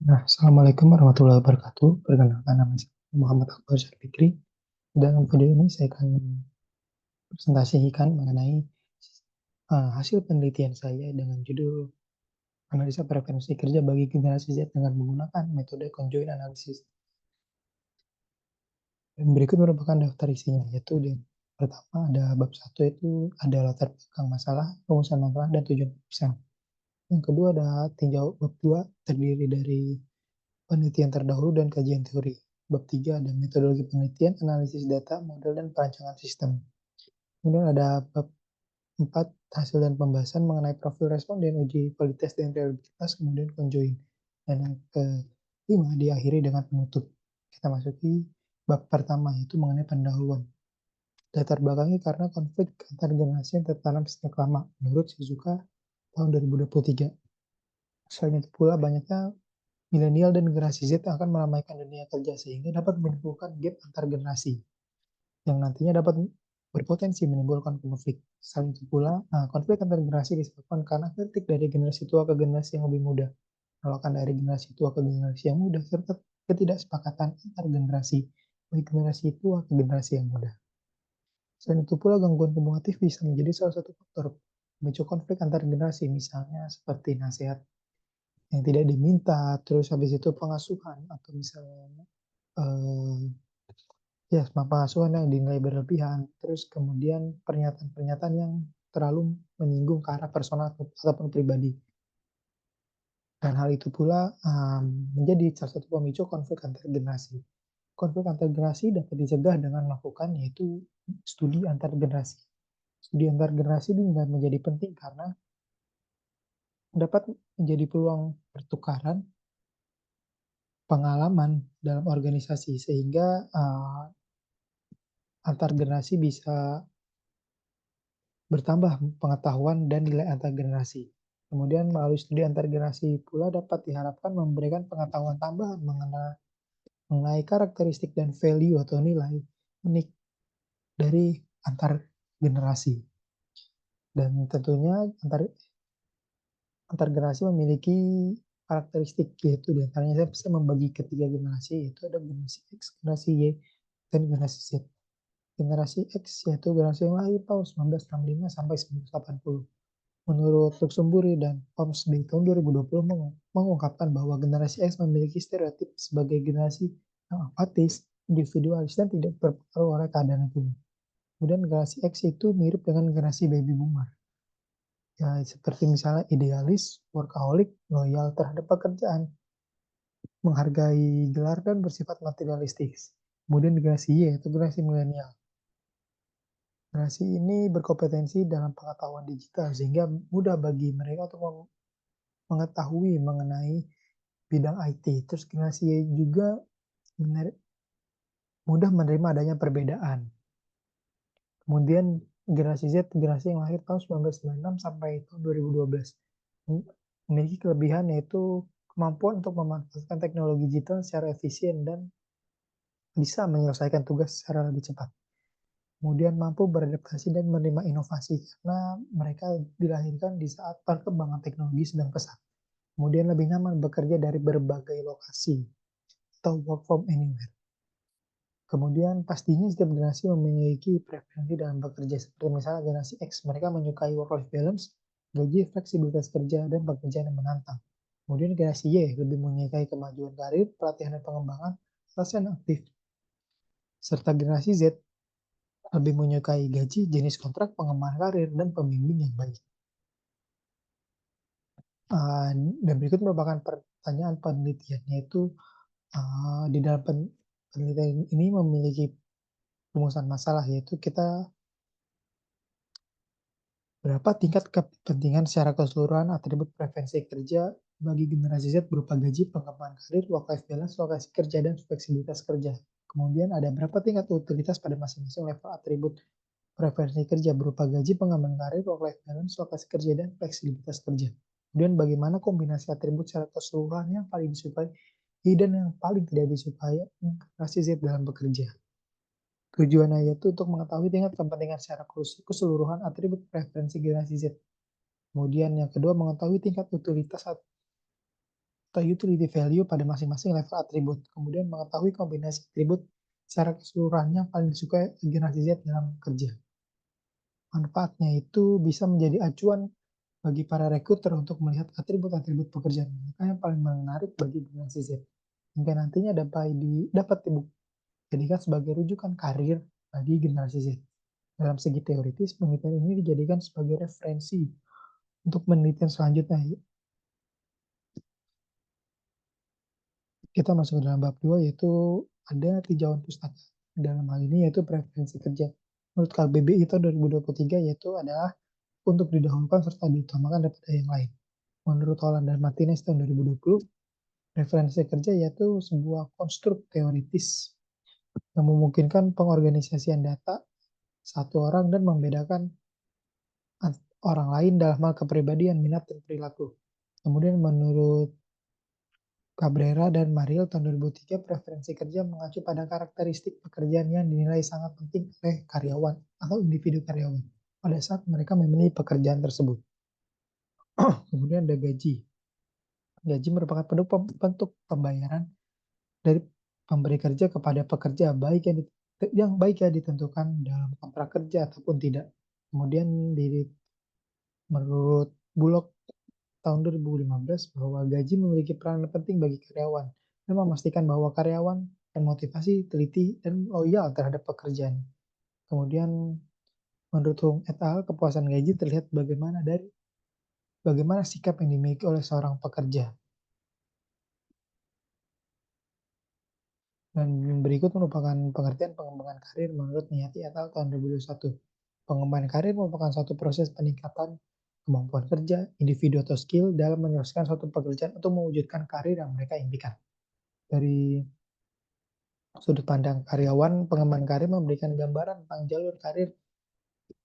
Assalamualaikum warahmatullahi wabarakatuh. Perkenalkan nama saya Muhammad Akbar Syarfikri. Dalam video ini saya akan presentasikan mengenai hasil penelitian saya dengan judul analisa preferensi kerja bagi generasi Z dengan menggunakan metode conjoint analysis. Dan berikut merupakan daftar isinya, yaitu pertama ada bab 1 itu ada latar belakang masalah, rumusan masalah, dan tujuan pesan. Yang kedua ada tinjau bab 2 terdiri dari penelitian terdahulu dan kajian teori. Bab 3 ada metodologi penelitian, analisis data, model, dan perancangan sistem. Kemudian ada bab 4 hasil dan pembahasan mengenai profil responden, uji kualitas dan reliabilitas, kemudian conjoin. Dan yang kelima diakhiri dengan penutup. Kita masuki bab pertama, yaitu mengenai pendahuluan. Latar belakangnya karena konflik antar generasi yang tertanam sejak lama, menurut Shizuka tahun 2023. Selain itu pula banyaknya milenial dan generasi Z akan meramaikan dunia kerja sehingga dapat menimbulkan gap antar generasi yang nantinya dapat berpotensi menimbulkan konflik. Selain itu pula, konflik antar generasi disebabkan karena kritik dari generasi tua ke generasi yang lebih muda, penolakan dari generasi tua ke generasi yang muda, serta ketidaksepakatan antar generasi, baik generasi tua ke generasi yang muda. Selain itu pula, gangguan komunikatif bisa menjadi salah satu faktor memicu konflik antar generasi, misalnya seperti nasihat yang tidak diminta, terus habis itu pengasuhan, atau misalnya eh, ya pengasuhan yang dinilai berlebihan, terus kemudian pernyataan-pernyataan yang terlalu menyinggung ke arah personal ataupun pribadi. Dan hal itu pula menjadi salah satu pemicu konflik antar generasi. Konflik antar generasi dapat dicegah dengan melakukan yaitu studi antar generasi. Studi antar generasi ini menjadi penting karena dapat menjadi peluang pertukaran pengalaman dalam organisasi sehingga antar generasi bisa bertambah pengetahuan dan nilai antar generasi. Kemudian melalui studi antar generasi pula dapat diharapkan memberikan pengetahuan tambahan mengenai karakteristik dan value atau nilai unik dari antar generasi. Dan tentunya antar generasi memiliki karakteristik, yaitu diantaranya saya bisa membagi ketiga generasi, yaitu ada generasi X, generasi Y, dan generasi Z. Generasi X yaitu generasi yang lahir tahun 1965 sampai 1980. Menurut Luxemburg dan Ormsby tahun 2020 mengungkapkan bahwa generasi X memiliki stereotip sebagai generasi yang apatis, individualis, dan tidak berpengaruh oleh keadaan lingkungan. Kemudian generasi X itu mirip dengan generasi baby boomer. Ya, seperti misalnya idealis, workaholic, loyal terhadap pekerjaan, menghargai gelar, dan bersifat materialistik. Kemudian generasi Y yaitu generasi milenial. Generasi ini berkompetensi dalam pengetahuan digital sehingga mudah bagi mereka untuk mengetahui mengenai bidang IT. Terus generasi Y juga mudah menerima adanya perbedaan. Kemudian generasi Z, generasi yang lahir tahun 1996 sampai tahun 2012. Memiliki kelebihan yaitu kemampuan untuk memanfaatkan teknologi digital secara efisien dan bisa menyelesaikan tugas secara lebih cepat. Kemudian mampu beradaptasi dan menerima inovasi karena mereka dilahirkan di saat perkembangan teknologi sedang pesat. Kemudian lebih nyaman bekerja dari berbagai lokasi atau work from anywhere. Kemudian pastinya setiap generasi memiliki preferensi dalam bekerja. Seperti misalnya generasi X, mereka menyukai work-life balance, gaji, fleksibilitas kerja, dan pekerjaan yang menantang. Kemudian generasi Y lebih menyukai kemajuan karir, pelatihan dan pengembangan, perasaan aktif. Serta generasi Z lebih menyukai gaji, jenis kontrak, pengembangan karir, dan pembimbing yang baik. Dan berikut merupakan pertanyaan penelitian, yaitu di dalam penelitian ini memiliki rumusan masalah, yaitu kita berapa tingkat kepentingan secara keseluruhan atribut preferensi kerja bagi generasi Z berupa gaji, pengembangan karir, work-life balance, lokasi kerja, dan fleksibilitas kerja. Kemudian ada berapa tingkat utilitas pada masing-masing level atribut preferensi kerja berupa gaji, pengembangan karir, work-life balance, lokasi kerja, dan fleksibilitas kerja. Kemudian bagaimana kombinasi atribut secara keseluruhan yang paling disukai dan yang paling tidak disukai generasi Z dalam bekerja. Tujuannya yaitu untuk mengetahui tingkat kepentingan secara keseluruhan atribut preferensi generasi Z. Kemudian yang kedua, mengetahui tingkat utilitas atau utility value pada masing-masing level atribut. Kemudian mengetahui kombinasi atribut secara keseluruhannya paling disukai generasi Z dalam kerja. Manfaatnya itu bisa menjadi acuan bagi para rekruter untuk melihat atribut-atribut pekerjaan mereka yang paling menarik bagi generasi Z, hingga nantinya dapat dijadikan sebagai rujukan karir bagi generasi Z. Dalam segi teoritis, penelitian ini dijadikan sebagai referensi untuk penelitian selanjutnya. Kita masuk ke dalam bab 2, yaitu ada tinjauan pustaka. Dalam hal ini yaitu preferensi kerja. Menurut KBBI tahun 2023 yaitu adalah untuk didahulukan serta diutamakan daripada yang lain. Menurut Holland dan Martinez tahun 2020, preferensi kerja yaitu sebuah konstruk teoritis yang memungkinkan pengorganisasian data satu orang dan membedakan orang lain dalam hal kepribadian, minat, dan perilaku. Kemudian menurut Cabrera dan Mariel tahun 2003, preferensi kerja mengacu pada karakteristik pekerjaan yang dinilai sangat penting oleh karyawan atau individu karyawan pada saat mereka memilih pekerjaan tersebut. Kemudian ada gaji. Gaji merupakan bentuk pembayaran dari pemberi kerja kepada pekerja yang baik ya ditentukan dalam kontrak kerja ataupun tidak. Kemudian menurut Bullock tahun 2015 bahwa gaji memiliki peran penting bagi karyawan dan memastikan bahwa karyawan termotivasi, teliti, dan loyal terhadap pekerjaan. Kemudian menurut Hung et al, kepuasan gaji terlihat bagaimana sikap yang dimiliki oleh seorang pekerja. Dan berikut merupakan pengertian pengembangan karir menurut Niati et al tahun 2021. Pengembangan karir merupakan suatu proses peningkatan kemampuan kerja, individu atau skill dalam menyelesaikan suatu pekerjaan untuk mewujudkan karir yang mereka impikan. Dari sudut pandang karyawan, pengembangan karir memberikan gambaran tentang jalur karir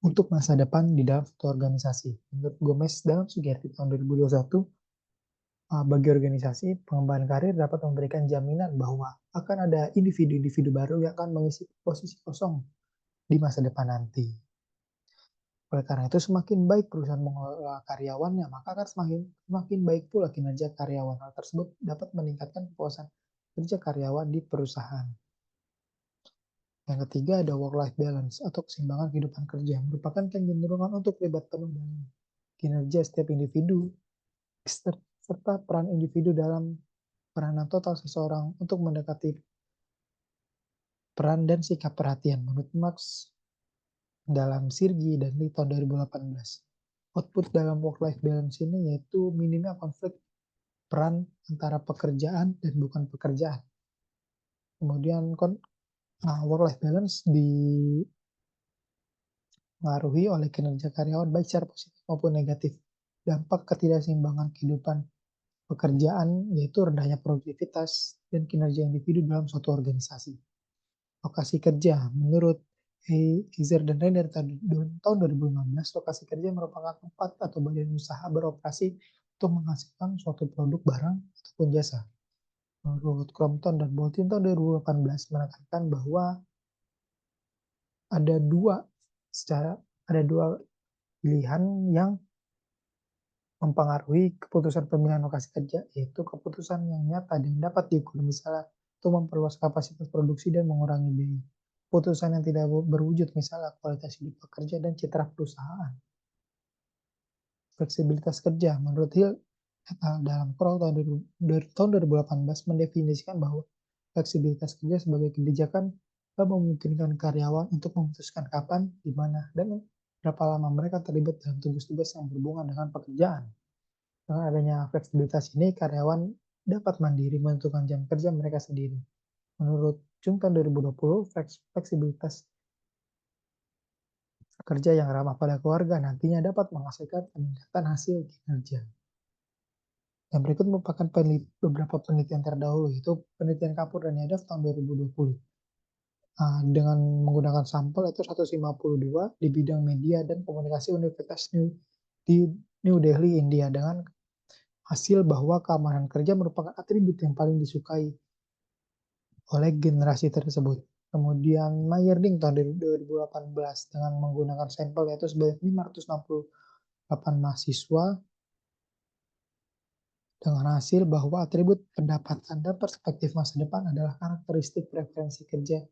untuk masa depan di dalam suatu organisasi. Menurut Gomez dalam Sugiyarti tahun 2021, bagi organisasi, pengembangan karir dapat memberikan jaminan bahwa akan ada individu-individu baru yang akan mengisi posisi kosong di masa depan nanti. Oleh karena itu, semakin baik perusahaan mengelola karyawannya, maka akan semakin baik pula kinerja karyawan. Hal tersebut dapat meningkatkan kepuasan kerja karyawan di perusahaan. Yang ketiga ada work-life balance atau keseimbangan kehidupan kerja, merupakan kecenderungan untuk terlibat penuh dalam kinerja setiap individu, serta peran individu dalam peranan total seseorang untuk mendekati peran dan sikap perhatian. Menurut Marx dalam Sirgi dan Lee tahun 2018. Output dalam work-life balance ini yaitu minimnya konflik peran antara pekerjaan dan bukan pekerjaan. Kemudian work-life balance dipengaruhi oleh kinerja karyawan baik secara positif maupun negatif. Dampak ketidakseimbangan kehidupan pekerjaan yaitu rendahnya produktivitas dan kinerja individu dalam suatu organisasi. Lokasi kerja, menurut Heizer dan Rainer tahun 2015, lokasi kerja merupakan tempat atau badan usaha beroperasi untuk menghasilkan suatu produk, barang, ataupun jasa. Menurut Crompton dan Bolton tahun 2018 menekankan bahwa ada dua pilihan yang mempengaruhi keputusan pemilihan lokasi kerja, yaitu keputusan yang nyata dan dapat diukur, misalnya untuk memperluas kapasitas produksi dan mengurangi biaya. Keputusan yang tidak berwujud, misalnya kualitas hidup pekerja dan citra perusahaan. Fleksibilitas kerja, menurut Hill et al. Dalam Kroll tahun 2018 mendefinisikan bahwa fleksibilitas kerja sebagai kebijakan yang memungkinkan karyawan untuk memutuskan kapan, di mana, dan berapa lama mereka terlibat dalam tugas-tugas yang berhubungan dengan pekerjaan. Dengan adanya fleksibilitas ini, karyawan dapat mandiri menentukan jam kerja mereka sendiri. Menurut Chung tahun 2020, fleksibilitas kerja yang ramah pada keluarga nantinya dapat menghasilkan peningkatan hasil kinerja. Yang berikut merupakan beberapa penelitian terdahulu, yaitu penelitian Kapur dan Yadav tahun 2020. Dengan menggunakan sampel itu 152 di bidang media dan komunikasi Universitas New Delhi, India, dengan hasil bahwa keamanan kerja merupakan atribut yang paling disukai oleh generasi tersebut. Kemudian Meyerding tahun 2018 dengan menggunakan sampel yaitu sebanyak 568 mahasiswa dengan hasil bahwa atribut pendapatan dan perspektif masa depan adalah karakteristik preferensi kerja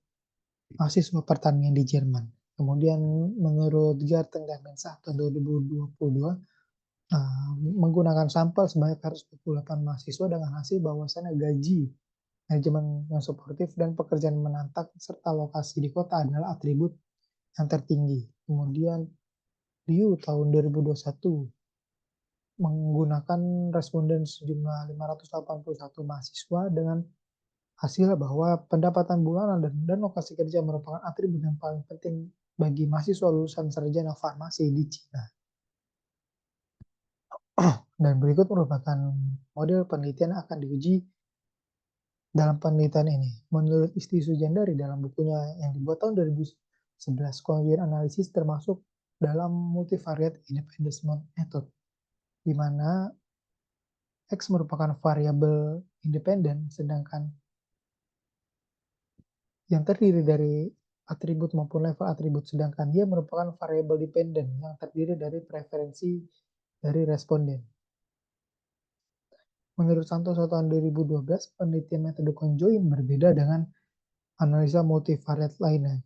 mahasiswa pertanian di Jerman. Kemudian menurut Garteng dan Mensa tahun 2022, menggunakan sampel sebanyak 128 mahasiswa dengan hasil bahwasannya gaji, manajemen yang suportif, dan pekerjaan menantang serta lokasi di kota adalah atribut yang tertinggi. Kemudian Liu tahun 2021 menggunakan responden sejumlah 581 mahasiswa dengan hasil bahwa pendapatan bulanan dan lokasi kerja merupakan atribut yang paling penting bagi mahasiswa lulusan sarjana farmasi di Cina. Dan berikut merupakan model penelitian yang akan diuji dalam penelitian ini. Menurut Isti Sujandari dalam bukunya yang dibuat tahun 2011, Conjoint Analysis termasuk dalam multivariate independence method, di mana X merupakan variabel independen, sedangkan yang terdiri dari atribut maupun level atribut, sedangkan dia merupakan variabel dependen yang terdiri dari preferensi dari responden. Menurut Santoso tahun 2012, penelitian metode conjoint berbeda dengan analisa multivariate lainnya.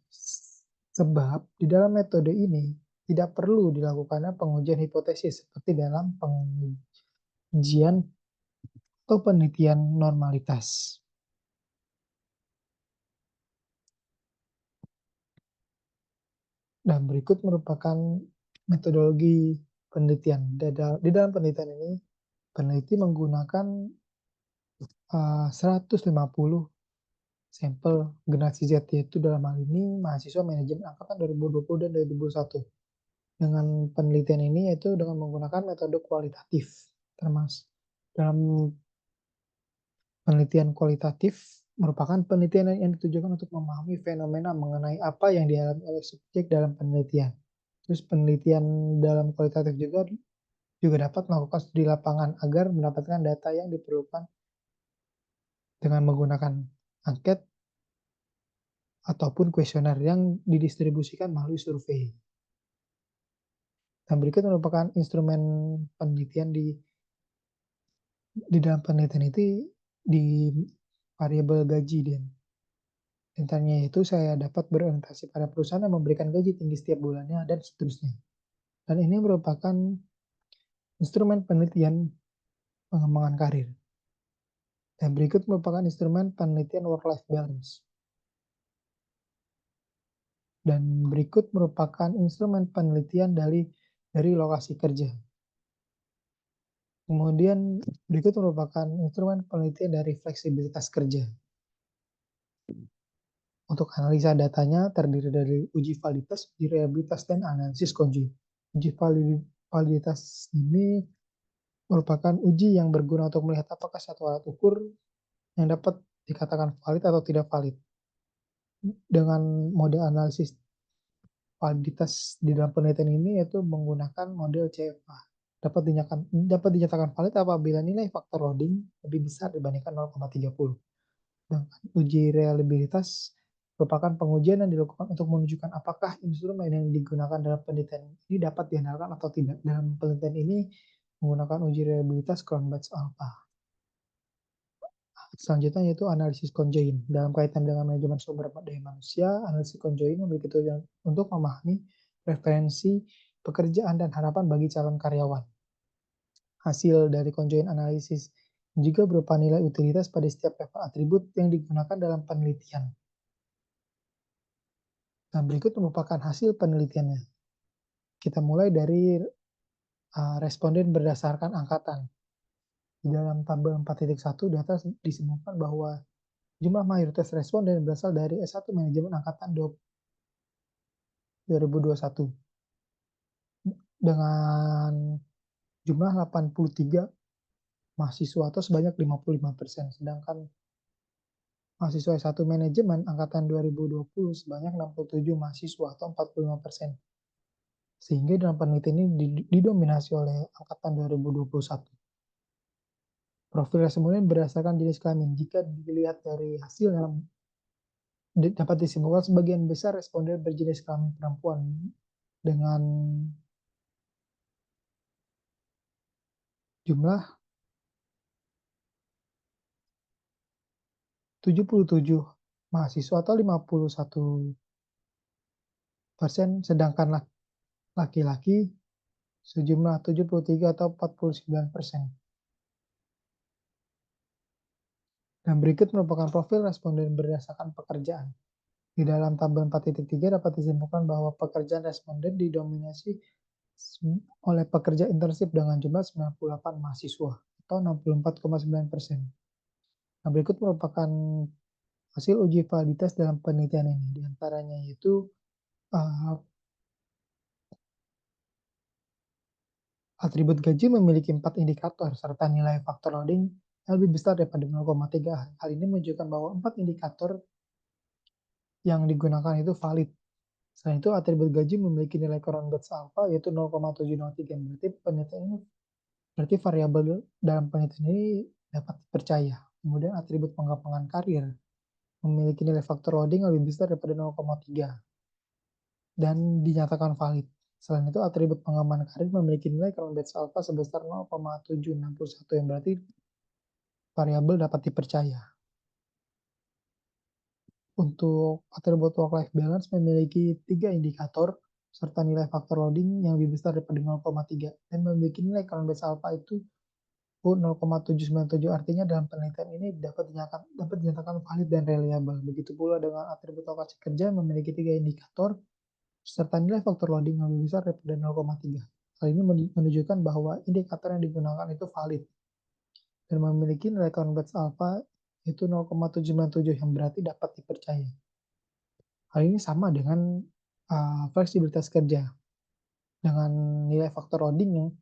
Sebab di dalam metode ini tidak perlu dilakukan pengujian hipotesis seperti dalam pengujian atau penelitian normalitas. Dan berikut merupakan metodologi penelitian. Di dalam penelitian ini, peneliti menggunakan 150 sampel generasi Z, yaitu dalam hal ini mahasiswa manajemen angkatan 2020 dan 2021. Dengan penelitian ini yaitu dengan menggunakan metode kualitatif. Termasuk dalam penelitian kualitatif merupakan penelitian yang ditujukan untuk memahami fenomena mengenai apa yang dialami oleh subjek dalam penelitian. Terus penelitian dalam kualitatif juga dapat melakukan studi lapangan agar mendapatkan data yang diperlukan dengan menggunakan angket ataupun kuesioner yang didistribusikan melalui survei. Dan berikut merupakan instrumen penelitian di dalam penelitian itu di variabel gaji, dan intinya itu saya dapat berorientasi pada perusahaan yang memberikan gaji tinggi setiap bulannya dan seterusnya. Dan ini merupakan instrumen penelitian pengembangan karir. Dan berikut merupakan instrumen penelitian work-life balance. Dan berikut merupakan instrumen penelitian dari lokasi kerja. Kemudian berikut merupakan instrumen penelitian dari fleksibilitas kerja. Untuk analisa datanya terdiri dari uji validitas, uji reliabilitas, dan analisis conjoint. Uji validitas ini merupakan uji yang berguna untuk melihat apakah satu alat ukur yang dapat dikatakan valid atau tidak valid. Dengan model analisis validitas di dalam penelitian ini yaitu menggunakan model CFA. Dapat dinyatakan valid apabila nilai faktor loading lebih besar dibandingkan 0,30. Dan uji reliabilitas merupakan pengujian yang dilakukan untuk menunjukkan apakah instrumen yang digunakan dalam penelitian ini dapat diandalkan atau tidak. Dalam penelitian ini menggunakan uji reliabilitas Cronbach's alpha. Selanjutnya yaitu analisis conjoint. Dalam kaitan dengan manajemen sumber daya manusia, analisis conjoint memiliki tujuan untuk memahami preferensi pekerjaan dan harapan bagi calon karyawan. Hasil dari conjoint analisis juga berupa nilai utilitas pada setiap level atribut yang digunakan dalam penelitian. Nah, berikut merupakan hasil penelitiannya. Kita mulai dari responden berdasarkan angkatan. Di dalam tabel 4.1 data disebutkan bahwa jumlah mayoritas responden berasal dari S1 manajemen angkatan 2021 dengan jumlah 83 mahasiswa atau sebanyak 55%, sedangkan mahasiswa S1 manajemen angkatan 2020 sebanyak 67 mahasiswa atau 45%. Sehingga dalam penelitian ini didominasi oleh angkatan 2021. Profil responden berdasarkan jenis kelamin. Jika dilihat dari hasil yang dapat disimpulkan sebagian besar responden berjenis kelamin perempuan dengan jumlah 77 mahasiswa atau 51%, sedangkan laki-laki sejumlah 73 atau 49%. Dan berikut merupakan profil responden berdasarkan pekerjaan. Di dalam tabel 4.3 dapat disimpulkan bahwa pekerjaan responden didominasi oleh pekerja internship dengan jumlah 98 mahasiswa atau 64,9%. Nah, berikut merupakan hasil uji validitas dalam penelitian ini. Di antaranya yaitu atribut gaji memiliki 4 indikator serta nilai faktor loading yang lebih besar daripada 0,3. Hal ini menunjukkan bahwa 4 indikator yang digunakan itu valid. Selain itu, atribut gaji memiliki nilai Cronbach's alpha yaitu 0,703. Berarti variabel dalam penelitian ini dapat dipercaya. Kemudian atribut pengembangan karir memiliki nilai faktor loading lebih besar daripada 0,3 dan dinyatakan valid. Selain itu, atribut pengembangan karir memiliki nilai Cronbach's alpha sebesar 0,761 yang berarti variabel dapat dipercaya. Untuk atribut work-life balance memiliki 3 indikator serta nilai faktor loading yang lebih besar daripada 0,3 dan memiliki nilai Cronbach's alpha itu 0,797. Artinya dalam penelitian ini dapat dinyatakan valid dan reliable. Begitu pula dengan atribut lokasi kerja memiliki 3 indikator serta nilai faktor loading yang lebih besar daripada 0,3. Hal ini menunjukkan bahwa indikator yang digunakan itu valid dan memiliki nilai Cronbach's alpha itu 0,797 yang berarti dapat dipercaya. Hal ini sama dengan fleksibilitas kerja dengan nilai faktor loading yang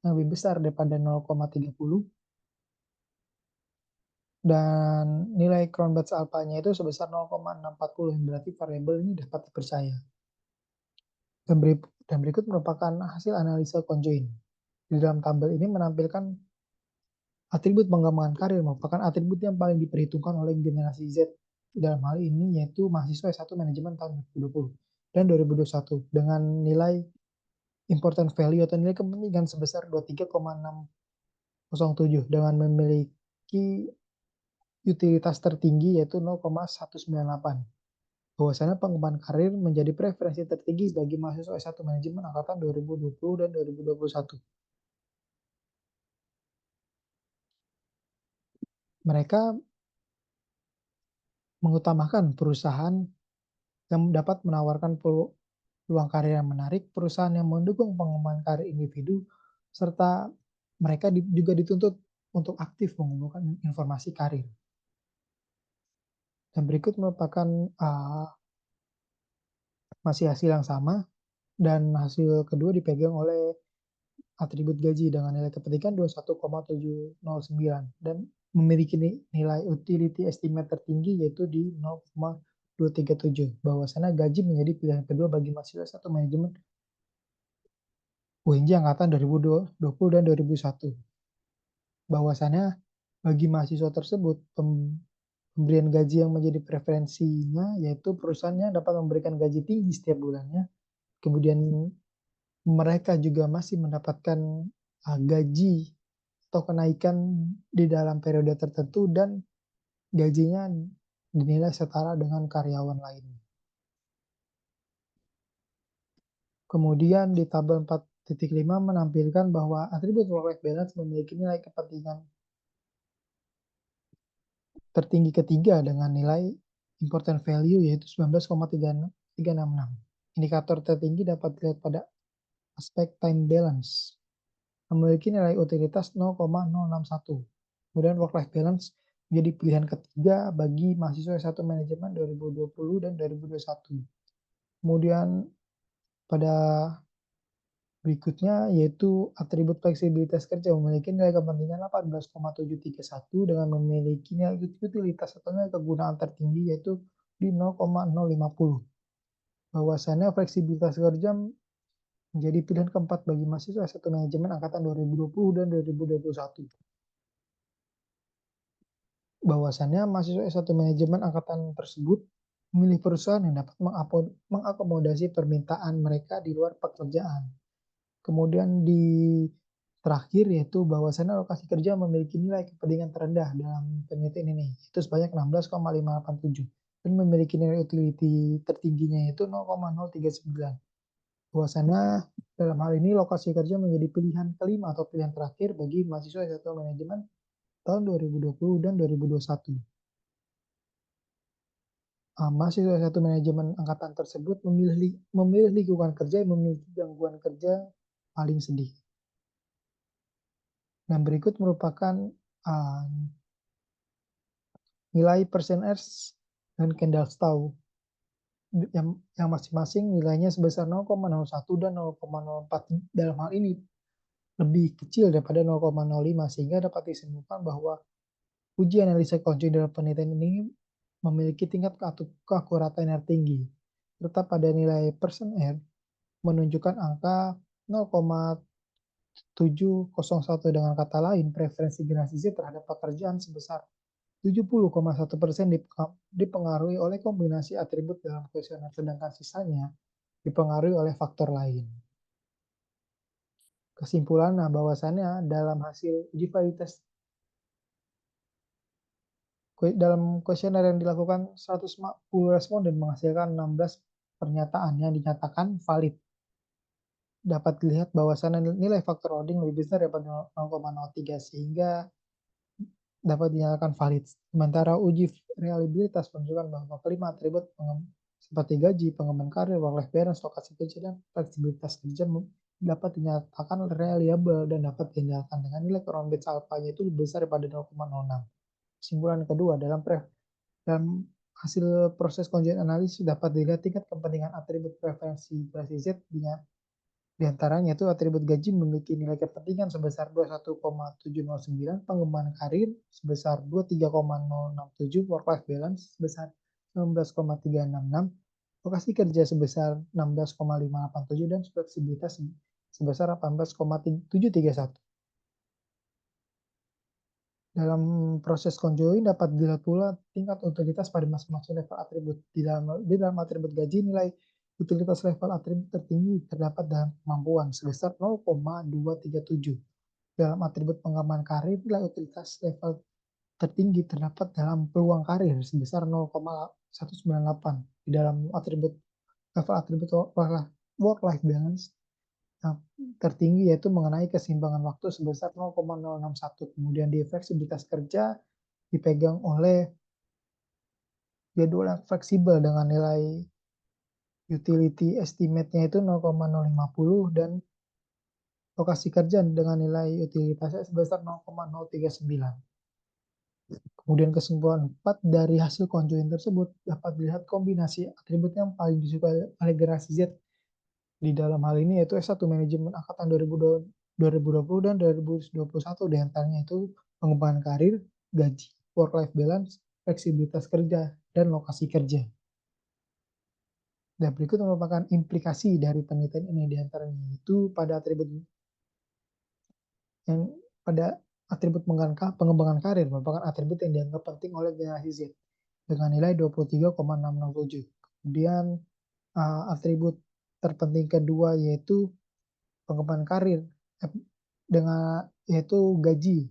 lebih besar daripada 0,30 dan nilai Cronbach's alpha-nya itu sebesar 0,640 yang berarti variabel ini dapat dipercaya. Dan berikut merupakan hasil analisa conjoint. Di dalam tabel ini menampilkan atribut pengembangan karir merupakan atribut yang paling diperhitungkan oleh generasi Z dalam hal ini yaitu mahasiswa S1 manajemen tahun 2020 dan 2021 dengan nilai important value atau nilai kepentingan sebesar 23,607 dengan memiliki utilitas tertinggi yaitu 0,198. Bahwasanya pengembangan karir menjadi preferensi tertinggi bagi mahasiswa S1 manajemen angkatan 2020 dan 2021. Mereka mengutamakan perusahaan yang dapat menawarkan peluang karir yang menarik, perusahaan yang mendukung pengembangan karir individu, serta mereka juga dituntut untuk aktif mengumpulkan informasi karir. Dan berikut merupakan masih hasil yang sama, dan hasil kedua dipegang oleh atribut gaji dengan nilai kepentingan 21,709 dan memiliki nilai utility estimate tertinggi yaitu di 0,237. Bahwasanya gaji menjadi pilihan kedua bagi mahasiswa satu manajemen UNJ angkatan 2020 dan 2001. Bahwasanya bagi mahasiswa tersebut pemberian gaji yang menjadi preferensinya yaitu perusahaannya dapat memberikan gaji tinggi setiap bulannya. Kemudian mereka juga masih mendapatkan gaji atau kenaikan di dalam periode tertentu dan gajinya dinilai setara dengan karyawan lainnya. Kemudian di tabel 4.5 menampilkan bahwa atribut work-life balance memiliki nilai kepentingan tertinggi ketiga dengan nilai important value yaitu 19,366. Indikator tertinggi dapat dilihat pada aspek time balance memiliki nilai utilitas 0,061. Kemudian work-life balance menjadi pilihan ketiga bagi mahasiswa S1 manajemen 2020 dan 2021. Kemudian pada berikutnya yaitu atribut fleksibilitas kerja memiliki nilai kepentingan 18,731 dengan memiliki nilai utilitas atau nilai kegunaan tertinggi yaitu di 0,050. Bahwasannya fleksibilitas kerja menjadi pilihan keempat bagi mahasiswa S1 manajemen angkatan 2020 dan 2021. Bahwasannya mahasiswa S1 manajemen angkatan tersebut memilih perusahaan yang dapat mengakomodasi permintaan mereka di luar pekerjaan. Kemudian di terakhir yaitu bahwasannya lokasi kerja memiliki nilai kepentingan terendah dalam penelitian ini, itu sebanyak 16,587 dan memiliki nilai utility tertingginya yaitu 0,039. Bahwasannya dalam hal ini lokasi kerja menjadi pilihan kelima atau pilihan terakhir bagi mahasiswa S1 manajemen tahun 2020 dan 2021. Mahasiswa S1 manajemen angkatan tersebut memilih lingkungan kerja yang memiliki gangguan kerja paling sedikit. Dan berikut merupakan nilai Pearson-Eyre dan Kendall-Stowe yang masing-masing nilainya sebesar 0,01 dan 0,04. Dalam hal ini lebih kecil daripada 0,05 sehingga dapat disimpulkan bahwa uji analisa konjung dalam penelitian ini memiliki tingkat keakuratan yang tinggi. Serta pada nilai Pearson-Eyre menunjukkan angka 0,701. Dengan kata lain, preferensi generasi Z terhadap pekerjaan sebesar 70,1% dipengaruhi oleh kombinasi atribut dalam kuesioner, sedangkan sisanya dipengaruhi oleh faktor lain. Kesimpulan, bahwasannya dalam hasil uji validitas dalam kuesioner yang dilakukan 140 responden menghasilkan 16 pernyataan yang dinyatakan valid. Dapat dilihat bahwasannya nilai faktor loading lebih besar daripada 0,03 sehingga dapat dinyatakan valid. Sementara uji reliabilitas menunjukkan bahwa kelima atribut seperti gaji, pengembangan karir, work-life balance, lokasi kerja, dan fleksibilitas kerja dapat dinyatakan reliable dan dapat dinyatakan dengan nilai Coron Bates alpha-nya itu lebih besar daripada 0,06. Kesimpulan kedua, dalam hasil proses conjoint analisis dapat dilihat tingkat kepentingan atribut preferensi generasi Z di antaranya itu atribut gaji memiliki nilai kepentingan sebesar 21,709, pengembangan karir sebesar 23,067, work-life balance sebesar 19,366, lokasi kerja sebesar 16,587, dan fleksibilitas sebesar 18,731. Dalam proses conjoin dapat dilihat pula tingkat utilitas pada masing-masing level atribut. Di dalam atribut gaji, nilai utilitas level atribut tertinggi terdapat dalam kemampuan sebesar 0,237. Dalam atribut pengembangan karir, nilai utilitas level tertinggi terdapat dalam peluang karir sebesar 0,198. Di dalam level atribut work-life balance yang tertinggi yaitu mengenai keseimbangan waktu sebesar 0,061. Kemudian di fleksibilitas kerja dipegang oleh jadwal yang fleksibel dengan nilai utility estimate-nya itu 0,050 dan lokasi kerja dengan nilai utilitasnya sebesar 0,039. Kemudian kesimpulan 4 dari hasil conjoint tersebut dapat dilihat kombinasi atribut yang paling disukai oleh generasi Z di dalam hal ini yaitu S1 manajemen angkatan 2020 dan 2021. Di antaranya itu pengembangan karir, gaji, work-life balance, fleksibilitas kerja, dan lokasi kerja. Dan berikut merupakan implikasi dari penelitian ini. Di antaranya itu pada atribut pengembangan karir merupakan atribut yang dianggap penting oleh generasi Z dengan nilai 23,667. Kemudian atribut terpenting kedua yaitu pengembangan karir yaitu gaji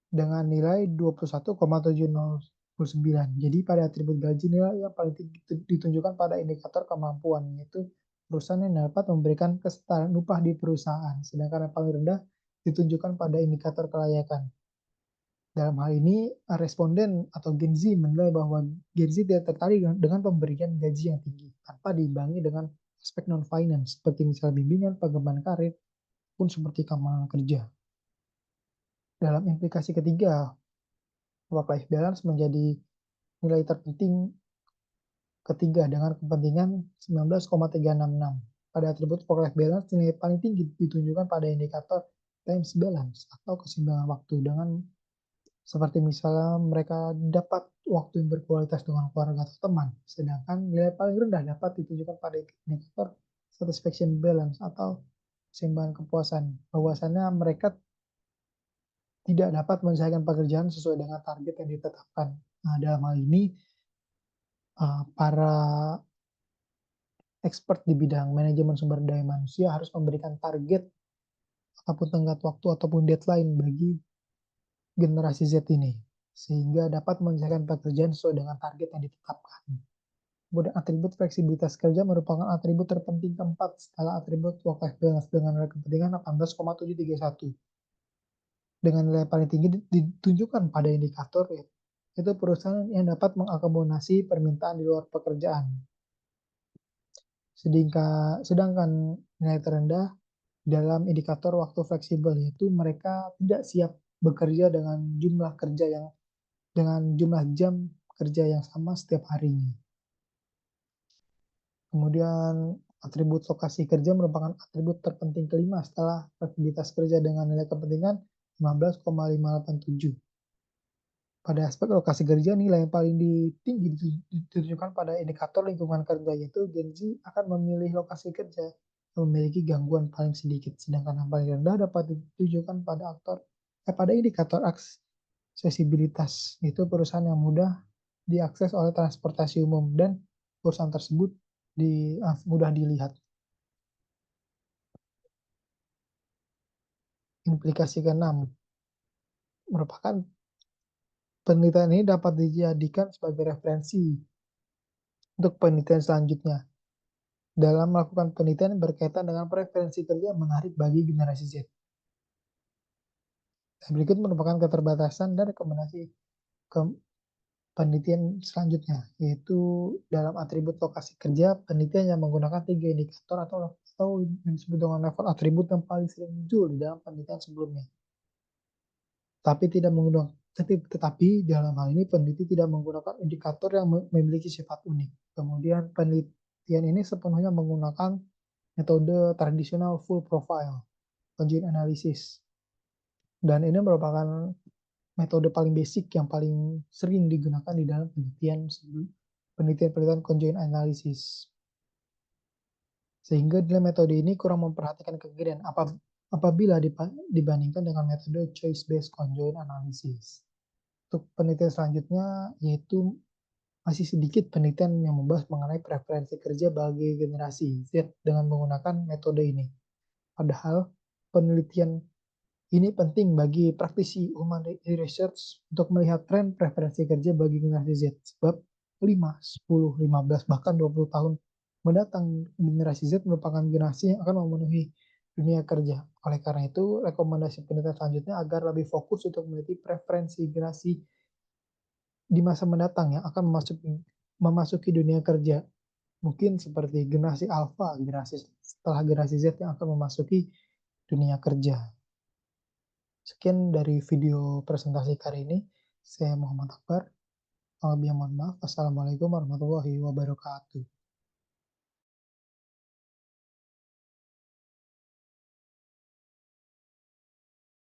dengan nilai 21,709. Jadi pada atribut gaji nilai yang paling tinggi ditunjukkan pada indikator kemampuan, yaitu perusahaan yang dapat memberikan kesetaraan upah di perusahaan, sedangkan yang paling rendah ditunjukkan pada indikator kelayakan. Dalam hal ini, responden atau Gen Z menilai bahwa Gen Z tidak tertarik dengan pemberian gaji yang tinggi tanpa diimbangi dengan aspek non-finance seperti misalnya bimbingan, pengembangan karir, pun seperti keamanan kerja. Dalam implikasi ketiga, work-life balance menjadi nilai terpenting ketiga dengan kepentingan 19,366. Pada atribut work-life balance, nilai paling tinggi ditunjukkan pada indikator times balance atau keseimbangan waktu dengan seperti misalnya mereka dapat waktu yang berkualitas dengan keluarga atau teman, sedangkan nilai paling rendah dapat ditunjukkan pada indikator satisfaction balance atau keseimbangan kepuasan. Bahwasannya mereka tidak dapat menyelesaikan pekerjaan sesuai dengan target yang ditetapkan. Nah, dalam hal ini, para expert di bidang manajemen sumber daya manusia harus memberikan target ataupun tenggat waktu ataupun deadline bagi generasi Z ini, sehingga dapat menyelesaikan pekerjaan sesuai dengan target yang ditetapkan. Kemudian atribut fleksibilitas kerja merupakan atribut terpenting keempat setelah atribut work-life balance dengan nilai kepentingan 18,731. Dengan nilai paling tinggi ditunjukkan pada indikator itu perusahaan yang dapat mengakomodasi permintaan di luar pekerjaan. Sedangkan nilai terendah dalam indikator waktu fleksibel yaitu mereka tidak siap bekerja dengan jumlah jam kerja yang sama setiap harinya. Kemudian atribut lokasi kerja merupakan atribut terpenting kelima setelah fleksibilitas kerja dengan nilai kepentingan 15,587. Pada aspek lokasi kerja, nilai yang paling tinggi ditunjukkan pada indikator lingkungan kerja, yaitu Gen Z akan memilih lokasi kerja yang memiliki gangguan paling sedikit, sedangkan yang paling rendah dapat ditunjukkan pada indikator aksesibilitas, yaitu perusahaan yang mudah diakses oleh transportasi umum, dan perusahaan tersebut mudah dilihat. Implikasi keenam merupakan penelitian ini dapat dijadikan sebagai referensi untuk penelitian selanjutnya. Dalam melakukan penelitian berkaitan dengan preferensi kerja yang menarik bagi generasi Z. Dan berikut merupakan keterbatasan dan rekomendasi ke penelitian selanjutnya, yaitu dalam atribut lokasi kerja, penelitian yang menggunakan 3 indikator atau yang disebut dengan level atribut yang paling sering muncul di dalam penelitian sebelumnya. Tetapi dalam hal ini peneliti tidak menggunakan indikator yang memiliki sifat unik. Kemudian penelitian ini sepenuhnya menggunakan metode tradisional full profile, conjoint analysis. Dan ini merupakan metode paling basic yang paling sering digunakan di dalam penelitian conjoint analysis. Sehingga dalam metode ini kurang memperhatikan kekirian apabila dibandingkan dengan metode choice-based conjoint analysis. Untuk penelitian selanjutnya yaitu masih sedikit penelitian yang membahas mengenai preferensi kerja bagi generasi Z dengan menggunakan metode ini. Padahal penelitian ini penting bagi praktisi human research untuk melihat tren preferensi kerja bagi generasi Z. Sebab 5, 10, 15, bahkan 20 tahun mendatang generasi Z merupakan generasi yang akan memenuhi dunia kerja. Oleh karena itu, rekomendasi penelitian selanjutnya agar lebih fokus untuk meneliti preferensi generasi di masa mendatang yang akan memasuki dunia kerja. Mungkin seperti generasi Alpha, setelah generasi Z yang akan memasuki dunia kerja. Sekian dari video presentasi kali ini. Saya Muhammad Akbar. Mohon maaf. Wassalamualaikum warahmatullahi wabarakatuh.